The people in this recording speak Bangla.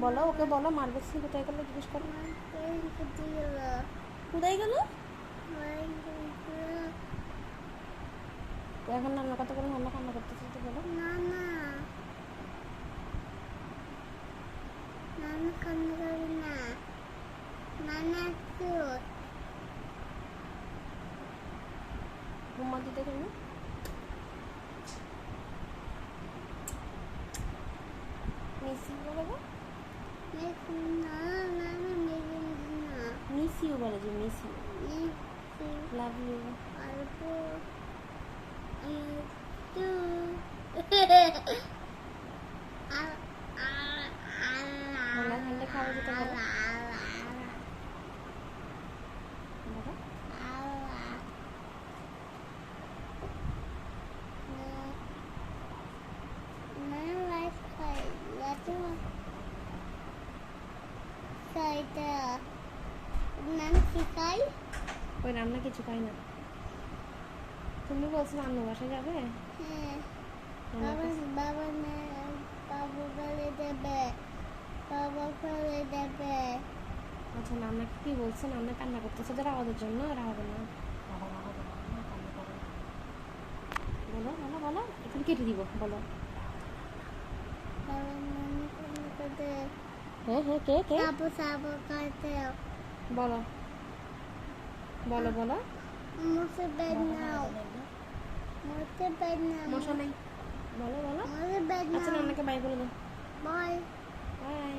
বলো, ওকে বলো মার্বেল সিং কোথায় গেল জিজ্ঞেস করো। কোথায় গেল? ও এখন রান্না কথা বলে রান্না কান্না করতেছে, তো বলো। না না, নানা কান্না করবে না, নানা কিউট। ঘুমা দিতে কেন? মিস ইউ বলে গো। না নানা মেরে না, মিস ইউ বলে, যে মিস ইউ, লাভ ইউ। অল্প একটু ঠান্ডা ঠান্ডা খাওয়া যেতে বলো। বলো। ওই রান্না কিছু খাই না। তুমি বলছো নানু বাসায় যাবে? আচ্ছা, নান্নাকে কি বলছে? নান্না কান্না করতেছে যারা আমাদের জন্য, আর হবে না। বলো বলো বলো, এখন কেটে দিব, বলো। হ্যাঁ হ্যাঁ, কে কে? বলো বলো বলো। মশা নেই, বলো বলো। আচ্ছা, নান্নাকে বাই বলে দাও। বাই। বাই।